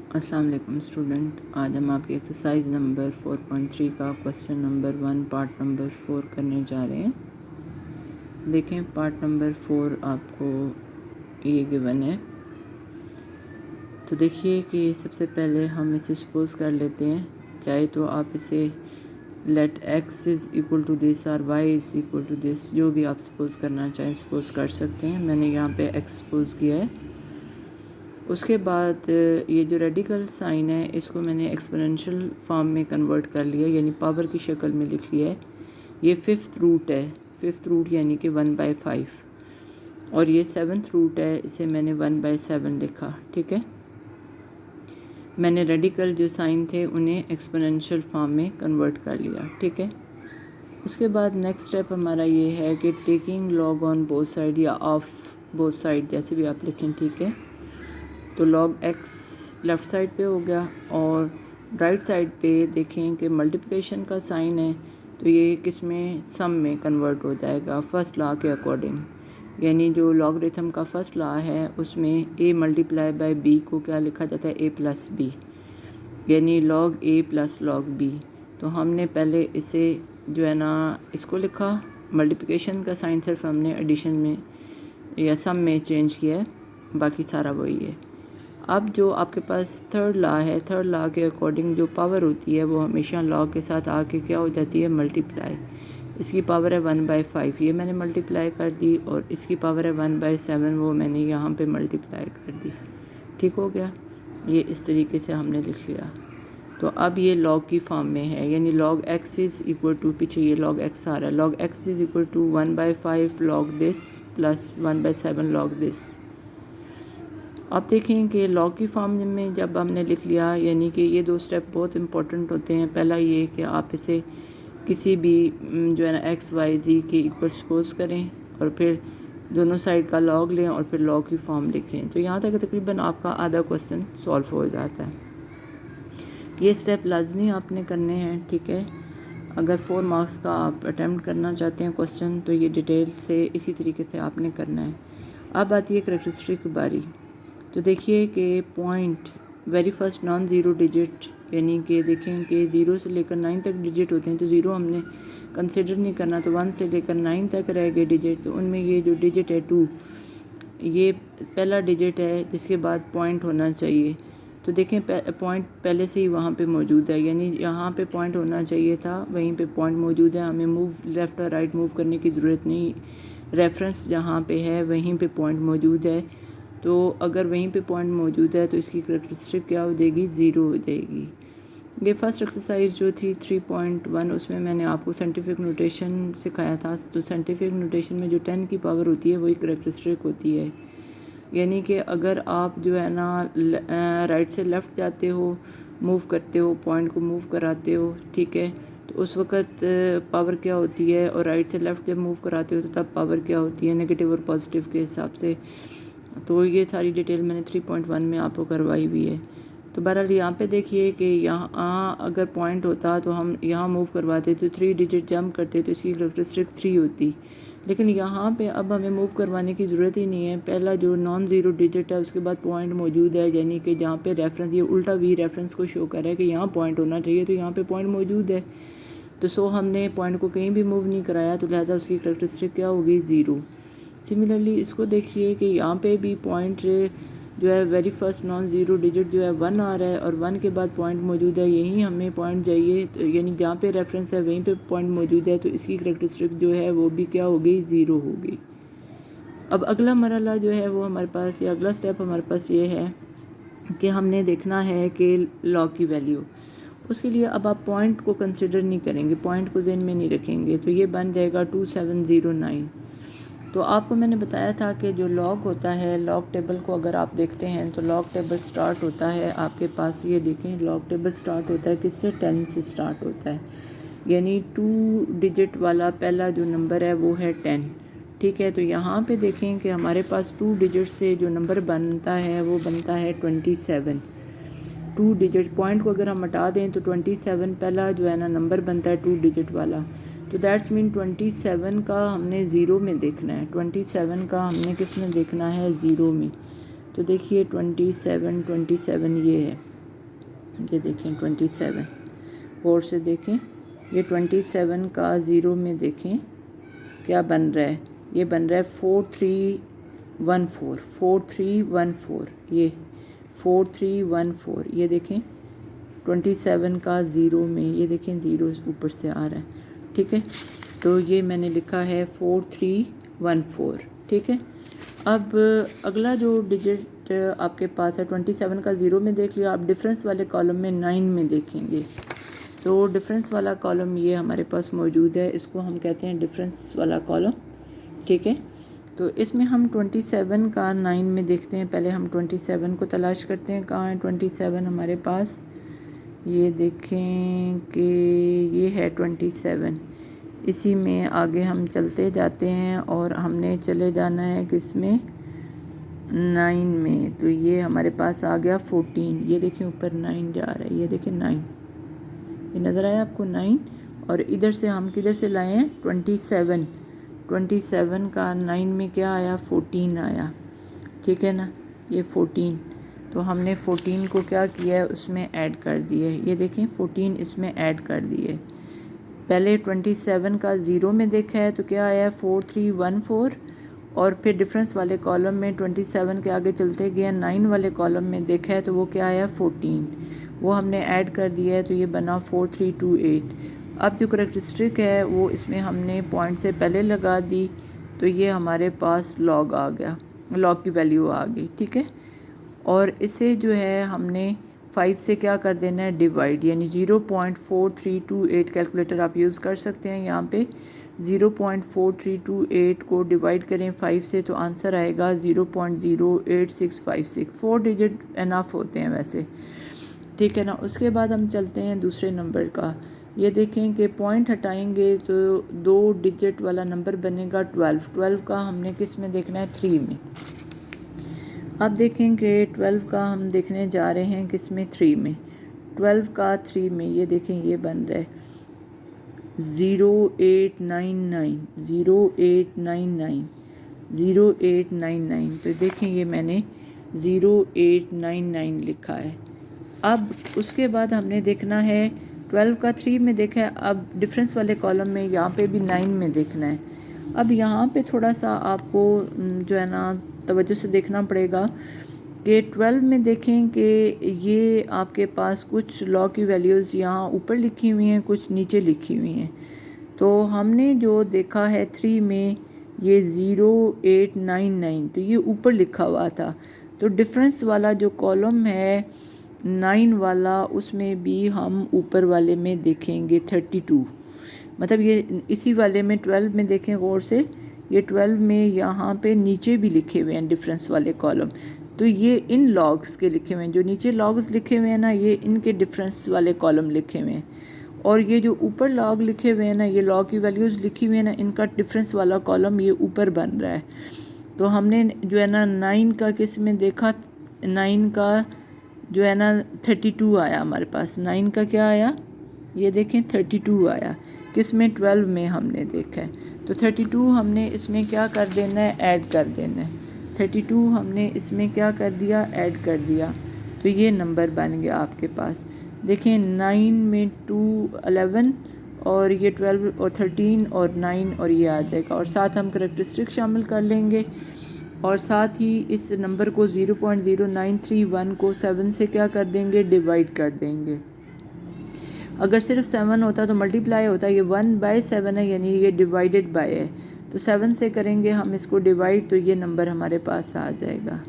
अस्सलाम वालेकुम स्टूडेंट, आज हम आपकी एक्सरसाइज नंबर 4.3 का क्वेश्चन नंबर 1 पार्ट नंबर 4 करने जा रहे हैं। देखें, पार्ट नंबर 4 आपको ये गिवन है। तो देखिए कि सबसे पहले हम इसे सपोज कर लेते हैं। चाहे तो आप इसे let x is equal to this और y is equal to this, जो भी आप सपोज करना चाहें सपोज कर सकते हैं। मैंने यहाँ पे x सपोज किया है। उसके बाद ये जो रेडिकल साइन है इसको मैंने एक्सपोनेंशियल फॉर्म में कन्वर्ट कर लिया, यानी पावर की शक्ल में लिख लिया है। ये फिफ्थ रूट है, फिफ्थ रूट यानी कि 1/5, और ये सेवन्थ रूट है, इसे मैंने 1/7 लिखा। ठीक है, मैंने रेडिकल जो साइन थे उन्हें एक्सपोनेंशियल फॉर्म में कन्वर्ट कर लिया। ठीक है, उसके बाद नेक्स्ट स्टेप हमारा ये है कि taking log on both side या ऑफ बोथ साइड, जैसे भी आप लिखें। ठीक है, तो log x लेफ़्ट साइड पे हो गया और राइट साइड पे देखें कि मल्टीप्लिकेशन का साइन है, तो ये किस में, सम में कन्वर्ट हो जाएगा फर्स्ट लॉ के अकॉर्डिंग। यानी जो लॉगरिथम का फर्स्ट लॉ है उसमें a मल्टीप्लाई बाय b को क्या लिखा जाता है, a प्लस बी, यानी log a plus log b। तो हमने पहले इसे जो है ना इसको लिखा, मल्टीप्लिकेशन का साइन सिर्फ हमने एडिशन में या सम में चेंज किया है, बाकी सारा वही है। अब जो आपके पास थर्ड लॉ है, थर्ड लॉ के अकॉर्डिंग जो पावर होती है वो हमेशा लॉ के साथ आके क्या हो जाती है, मल्टीप्लाई। इसकी पावर है 1/5, ये मैंने मल्टीप्लाई कर दी, और इसकी पावर है 1/7, वो मैंने यहाँ पे मल्टीप्लाई कर दी। ठीक हो गया, ये इस तरीके से हमने लिख लिया। तो अब ये लॉग की फॉर्म में है, यानी log x is equal to, पीछे ये log x आ रहा है, log x is equal to 1/5 log this plus 1/7 log this. आप देखें कि लॉग की फॉर्म में जब हमने लिख लिया, यानी कि ये दो स्टेप बहुत इंपॉर्टेंट होते हैं। पहला ये कि आप इसे किसी भी जो है ना x y z के इक्वल सपोज करें, और फिर दोनों साइड का लॉग लें और फिर लॉग की फॉर्म लिखें। तो यहाँ तक तकरीबन आपका आधा क्वेश्चन सॉल्व हो जाता है। ये स्टेप लाजमी आपने करने हैं। ठीक है, अगर 4 मार्क्स का आप अटैम्प्ट करना चाहते हैं क्वेश्चन, तो ये डिटेल से इसी तरीके से आपने करना है। अब आती है करैक्टरिस्टिक की बारी। तो देखिए कि point very first non zero digit, यानी कि देखें कि 0 से लेकर 9 तक डिजिट होते हैं, तो 0 हमने कंसिडर नहीं करना, तो 1 से लेकर 9 तक रह गए डिजिट। तो उनमें ये जो डिजिट है 2, ये पहला डिजिट है जिसके बाद पॉइंट होना चाहिए। तो देखें पॉइंट पहले से ही वहाँ पे मौजूद है, यानी यहाँ पे पॉइंट होना चाहिए था, वहीं पे पॉइंट मौजूद है। हमें मूव लेफ़्ट और राइट मूव करने की ज़रूरत नहीं, रेफरेंस जहाँ पे है वहीं पे पॉइंट मौजूद है। तो अगर वहीं पे पॉइंट मौजूद है तो इसकी करैक्टरिस्टिक क्या हो जाएगी, 0 हो जाएगी। ये फर्स्ट एक्सरसाइज जो थी 3.1, उसमें मैंने आपको साइंटिफिक नोटेशन सिखाया था। तो साइंटिफिक नोटेशन में जो 10 की पावर होती है वही करैक्टरिस्टिक होती है। यानी कि अगर आप जो है ना राइट से लेफ़्ट जाते हो, मूव करते हो, पॉइंट को मूव कराते हो, ठीक है, तो उस वक़्त पावर क्या होती है, और राइट से लेफ़्ट जब मूव कराते हो तो तब पावर क्या होती है, नेगेटिव और पॉजिटिव के हिसाब से। तो ये सारी डिटेल मैंने 3.1 में आपको करवाई हुई है। तो बहरहाल यहाँ पे देखिए कि यहाँ अगर पॉइंट होता तो हम यहाँ मूव करवाते, तो 3 डिजिट जंप करते, तो इसकी करैक्टरिस्टिक 3 होती। लेकिन यहाँ पे अब हमें मूव करवाने की ज़रूरत ही नहीं है। पहला जो नॉन ज़ीरो डिजिट है उसके बाद पॉइंट मौजूद है, यानी कि जहाँ पे रेफरेंस, ये उल्टा वी रेफरेंस को शो कर रहा है कि यहाँ पॉइंट होना चाहिए, तो यहाँ पे पॉइंट मौजूद है। तो हमने पॉइंट को कहीं भी मूव नहीं कराया, तो लिहाजा उसकी करैक्टरिस्टिक क्या होगी, 0। सिमिलरली इसको देखिए कि यहाँ पे भी पॉइंट जो है very first non zero digit जो है 1 आ रहा है, और 1 के बाद पॉइंट मौजूद है, यहीं हमें पॉइंट चाहिए, तो यानी जहाँ पे रेफरेंस है वहीं पे पॉइंट मौजूद है, तो इसकी करैक्टरिस्टिक जो है वो भी क्या होगी, 0 होगी। अब अगला मरहला जो है वो हमारे पास, या अगला स्टेप हमारे पास ये है कि हमने देखना है कि लॉग की वैल्यू। उसके लिए अब आप पॉइंट को कंसिडर नहीं करेंगे, पॉइंट को ज़हन में नहीं रखेंगे, तो ये बन जाएगा 2709। तो आपको मैंने बताया था कि जो लॉग होता है, लॉग टेबल को अगर आप देखते हैं तो लॉग टेबल स्टार्ट होता है आपके पास, ये देखें लॉग टेबल स्टार्ट होता है किससे, 10 से स्टार्ट होता है, यानी 2 डिजिट वाला पहला जो नंबर है वो है 10। ठीक है, तो यहाँ पे देखें कि हमारे पास 2 डिजिट से जो नंबर बनता है वो बनता है 27। 2 डिजिट पॉइंट को अगर हम हटा दें तो 27 पहला जो है ना नंबर बनता है 2 डिजिट वाला। तो दैट्स मीन 27 का हमने ज़ीरो में देखना है, 27 का हमने किस में देखना है, ज़ीरो में। तो देखिए 27 ये है, ये देखें 27, और से देखें ये 27 का ज़ीरो में देखें क्या बन रहा है, ये बन रहा है 4314, 4314, ये 4314, ये देखें 27 का ज़ीरो में ये देखें ज़ीरो ऊपर से आ रहा है, ठीक है। तो ये मैंने लिखा है 4314, ठीक है। अब अगला जो डिजिट आपके पास है 27 का ज़ीरो में देख लिया, आप डिफरेंस वाले कॉलम में 9 में देखेंगे। तो डिफरेंस वाला कॉलम ये हमारे पास मौजूद है, इसको हम कहते हैं डिफरेंस वाला कॉलम, ठीक है। तो इसमें हम 27 का 9 में देखते हैं। पहले हम 27 को तलाश करते हैं, कहाँ है 27 हमारे पास, ये देखें कि ये है 27, इसी में आगे हम चलते जाते हैं और हमने चले जाना है किस में, 9 में। तो ये हमारे पास आ गया 14, ये देखें ऊपर 9 जा रहा है, ये देखें 9, ये नज़र आया आपको 9। और इधर से हम किधर से लाए हैं 27, 27 का 9 में क्या आया 14 आया, ठीक है ना, ये 14। तो हमने 14 को क्या किया है उसमें ऐड कर दिए, ये देखें 14 इसमें ऐड कर दिए। पहले 27 का ज़ीरो में देखा है तो क्या आया 4314, और फिर डिफरेंस वाले कॉलम में 27 के आगे चलते गए 9 वाले कॉलम में देखा है तो वो क्या आया 14, वो हमने ऐड कर दिया है तो ये बना 4328। अब जो करेक्टरिस्टिक है वो इसमें हमने पॉइंट से पहले लगा दी, तो ये हमारे पास लॉग आ गया, लॉग की वैल्यू आ गई, ठीक है। और इसे जो है हमने 5 से क्या कर देना है डिवाइड, यानी 0.4328 कैलकुलेटर आप यूज़ कर सकते हैं। यहाँ पे 0.4328 को डिवाइड करें 5 से तो आंसर आएगा 0.08656। 4 डिजिट इनफ होते हैं वैसे, ठीक है ना। उसके बाद हम चलते हैं दूसरे नंबर का, ये देखें कि पॉइंट हटाएंगे तो 2 डिजिट वाला नंबर बनेगा 12। 12 का हमने किस में देखना है 3 में। अब देखेंगे 12 का हम देखने जा रहे हैं किस में 3 में। 12 का 3 में ये देखें ये बन रहा है 0899, 0899, 0899। तो देखें ये मैंने 0899 लिखा है। अब उसके बाद हमने देखना है 12 का 3 में देखा है, अब डिफरेंस वाले कॉलम में यहाँ पे भी 9 में देखना है। अब यहाँ पे थोड़ा सा आपको जो है ना तवज्जो से देखना पड़ेगा कि 12 में देखें कि ये आपके पास कुछ लॉ की वैल्यूज़ यहाँ ऊपर लिखी हुई हैं, कुछ नीचे लिखी हुई हैं। तो हमने जो देखा है 3 में ये 0899, तो ये ऊपर लिखा हुआ था। तो डिफरेंस वाला जो कॉलम है 9 वाला, उसमें भी हम ऊपर वाले में देखेंगे 32, मतलब ये इसी वाले में 12 में देखें गौर से, ये 12 में यहाँ पे नीचे भी लिखे हुए हैं डिफरेंस वाले कॉलम। तो ये इन लॉग्स के लिखे हुए हैं, जो नीचे लॉग्स लिखे हुए हैं ना ये इनके डिफरेंस वाले कॉलम लिखे हुए हैं, और ये जो ऊपर लॉग लिखे हुए हैं ना ये लॉग की वैल्यूज़ लिखी हुई है ना, इनका डिफरेंस वाला कॉलम ये ऊपर बन रहा है। तो हमने जो है ना 9 का किस में देखा, 9 का जो है ना 32 आया हमारे पास। 9 का क्या आया ये देखें 32 आया, किस में 12 में हमने देखा है। तो 32 हमने इसमें क्या कर देना है ऐड कर देना है, 32 हमने इसमें क्या कर दिया ऐड कर दिया। तो ये नंबर बन गया आपके पास। देखें 9 में 2 11 और ये 12 और 13 और 9 और ये आ जाएगा, और साथ हम करेक्टरिस्टिक शामिल कर लेंगे, और साथ ही इस नंबर को 0.0931 को 7 से क्या कर देंगे डिवाइड कर देंगे। अगर सिर्फ 7 होता तो मल्टीप्लाई होता, ये 1/7 है यानी ये डिवाइडेड बाय है। तो 7 से करेंगे हम इसको डिवाइड तो ये नंबर हमारे पास आ जाएगा।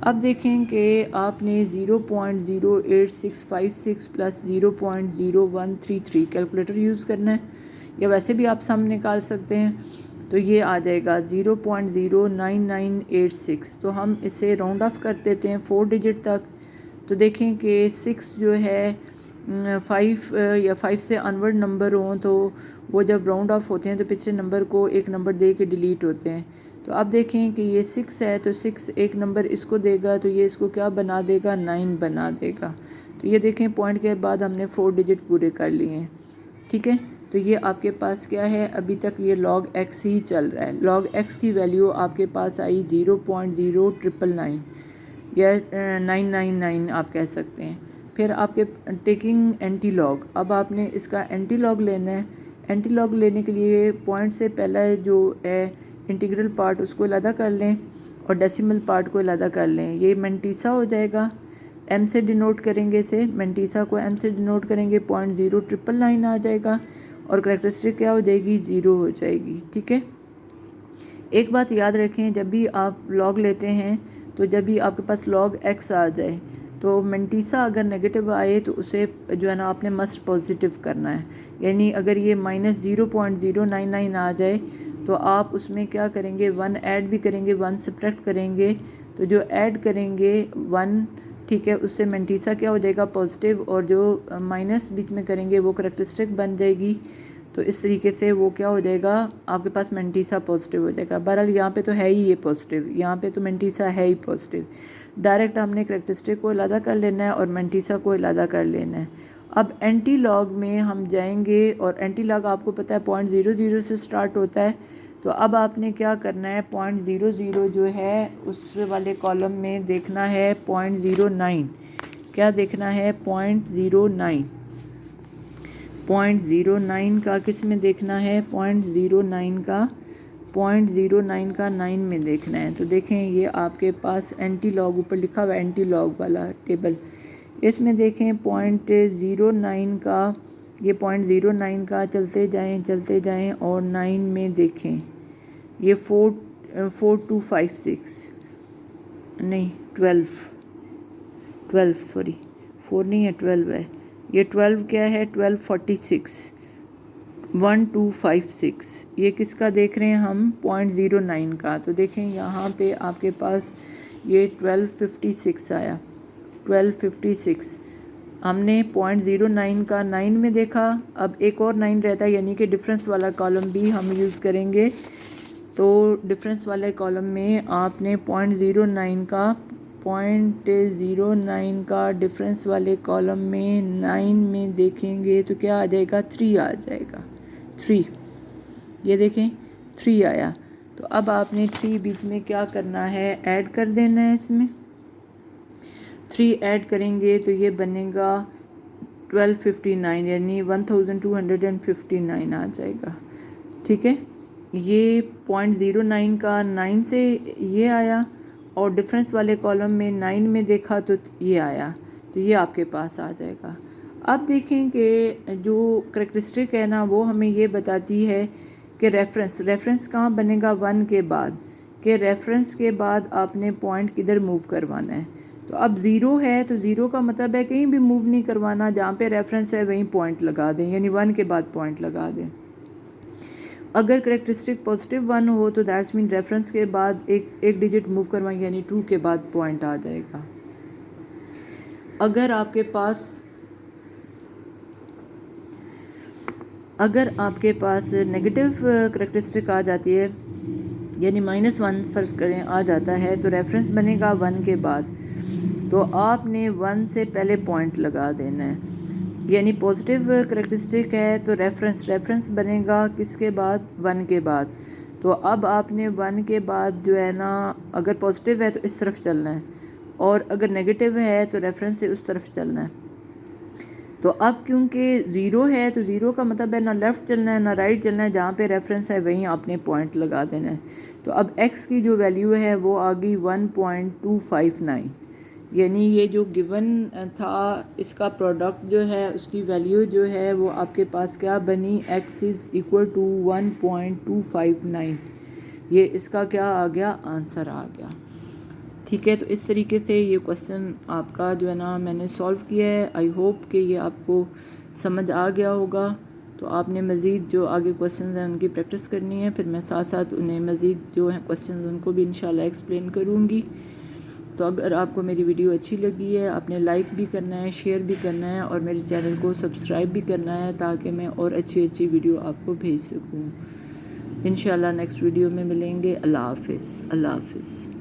अब देखें कि आपने 0.08656 प्लस 0.0133 कैलकुलेटर यूज़ करना है, या वैसे भी आप सम निकाल सकते हैं। तो ये आ जाएगा 0.09986। तो हम इसे राउंड ऑफ कर देते हैं 4 डिजिट तक। तो देखें कि 6 जो है 5 या 5 से अनवर्ड नंबर हों तो वो जब राउंड ऑफ होते हैं तो पिछले नंबर को एक नंबर दे के डिलीट होते हैं। तो अब देखें कि ये 6 है तो 6 एक नंबर इसको देगा तो ये इसको क्या बना देगा 9 बना देगा। तो ये देखें पॉइंट के बाद हमने 4 डिजिट पूरे कर लिए हैं, ठीक है। तो ये आपके पास क्या है, अभी तक ये log x ही चल रहा है। log x की वैल्यू आपके पास आई 0.0999 या 999 आप कह सकते हैं। फिर आपके टेकिंग एंटी लॉग, अब आपने इसका एंटी लॉग लेना है। एंटी लॉग लेने के लिए पॉइंट से पहला जो है इंटीग्रल पार्ट उसको अलहदा कर लें और डेसिमल पार्ट को अलहदा कर लें। ये मेंटीसा हो जाएगा, एम से डिनोट करेंगे इसे, मेंटीसा को एम से डिनोट करेंगे, 0.0999 आ जाएगा और करैक्टरिस्टिक क्या हो जाएगी, 0 हो जाएगी। ठीक है, एक बात याद रखें, जब भी आप लॉग लेते हैं तो जब भी आपके पास लॉग एक्स आ जाए तो मेंटीसा अगर नेगेटिव आए तो उसे जो है ना आपने मस्ट पॉजिटिव करना है। यानी अगर ये -0.099 आ जाए तो आप उसमें क्या करेंगे, 1 ऐड भी करेंगे, 1 सब्ट्रैक्ट करेंगे, तो जो ऐड करेंगे 1, ठीक है, उससे मेंटीसा क्या हो जाएगा, पॉजिटिव, और जो माइनस बीच में करेंगे वो करैक्टरिस्टिक बन जाएगी। तो इस तरीके से वो क्या हो जाएगा, आपके पास मेंटीसा पॉजिटिव हो जाएगा। बहरहाल यहाँ पे तो है ही ये पॉजिटिव, यहाँ पे तो मेंटीसा है ही पॉजिटिव। डायरेक्ट हमने करैक्टरिस्टिक को अलहदा कर लेना है और मेंटीसा को अलहदा कर लेना है। अब एंटी लॉग में हम जाएंगे और एंटी लॉग आपको पता है 0.00 से स्टार्ट होता है। तो अब आपने क्या करना है, 0.00 जो है उस वाले कॉलम में देखना है 0.09, क्या देखना है, 0.09, 0.09 का किस में देखना है, 0.09 का 0.09 का 9 में देखना है। तो देखें ये आपके पास एंटी लॉग ऊपर लिखा हुआ है, एंटी लॉग वाला टेबल, इसमें देखें 0.09 का, ये 0.09 का चलते जाएं और 9 में देखें ये 4256 नहीं 12 सॉरी 4 नहीं है 12 है, ये 12 क्या है, 1246 1256, ये किसका देख रहे हैं हम, 0.09 का। तो देखें यहाँ पे आपके पास ये 1256 आया, 1256 हमने 0.09 का 9 में देखा। अब एक और 9 रहता है, यानी कि डिफरेंस वाला कॉलम भी हम यूज़ करेंगे। तो डिफरेंस वाले कॉलम में आपने 0.09 का डिफरेंस वाले कॉलम में 9 में देखेंगे तो क्या आ जाएगा, 3 आ जाएगा, 3, ये देखें 3 आया। तो अब आपने 3 बीच में क्या करना है, ऐड कर देना है, इसमें 3 ऐड करेंगे तो ये बनेगा 1259, यानी 1259 आ जाएगा। ठीक है, ये 0.09 का 9 से ये आया और डिफरेंस वाले कॉलम में 9 में देखा तो ये आया, तो ये आपके पास आ जाएगा। अब देखें कि जो करैक्टरिस्टिक है ना वो हमें ये बताती है कि रेफरेंस कहाँ बनेगा, 1 के बाद, कि रेफरेंस के बाद आपने पॉइंट किधर मूव करवाना है। तो अब 0 है तो 0 का मतलब है कहीं भी मूव नहीं करवाना, जहाँ पे रेफरेंस है वहीं पॉइंट लगा दें, यानी 1 के बाद पॉइंट लगा दें। अगर करैक्टरिस्टिक +1 हो तो दैट्स मीन रेफरेंस के बाद एक डिजिट मूव करवाएंगे, यानी 2 के बाद पॉइंट आ जाएगा। अगर आपके पास नेगेटिव करैक्टरिस्टिक आ जाती है, यानी -1 फ़र्ज़ करें आ जाता है, तो रेफरेंस बनेगा 1 के बाद, तो आपने 1 से पहले पॉइंट लगा देना है। यानी पॉजिटिव करैक्टरिस्टिक है तो रेफरेंस बनेगा किसके बाद, 1 के बाद। तो अब आपने 1 के बाद जो है ना, अगर पॉजिटिव है तो इस तरफ चलना है और अगर नेगेटिव है तो रेफरेंस से उस तरफ चलना है। तो अब क्योंकि 0 है तो 0 का मतलब है ना लेफ़्ट चलना है ना राइट चलना है, जहाँ पे रेफरेंस है वहीं आपने पॉइंट लगा देना है। तो अब x की जो वैल्यू है वो आ गई 1.259, यानी ये जो गिवन था इसका प्रोडक्ट जो है उसकी वैल्यू जो है वो आपके पास क्या बनी, x = 1.259, ये इसका क्या आ गया, आंसर आ गया। ठीक है, तो इस तरीके से ये क्वेश्चन आपका जो है ना मैंने सॉल्व किया है। आई होप कि ये आपको समझ आ गया होगा। तो आपने मज़ीद जो आगे क्वेश्चंस हैं उनकी प्रैक्टिस करनी है, फिर मैं साथ साथ उन्हें मज़ीद जो हैं क्वेश्चंस उनको भी इंशाल्लाह एक्सप्लेन करूँगी। तो अगर आपको मेरी वीडियो अच्छी लगी है, आपने लाइक भी करना है, शेयर भी करना है और मेरे चैनल को सब्सक्राइब भी करना है, ताकि मैं और अच्छी वीडियो आपको भेज सकूँ। इंशाल्लाह नेक्स्ट वीडियो में मिलेंगे। अल्लाह हाफ़िज़।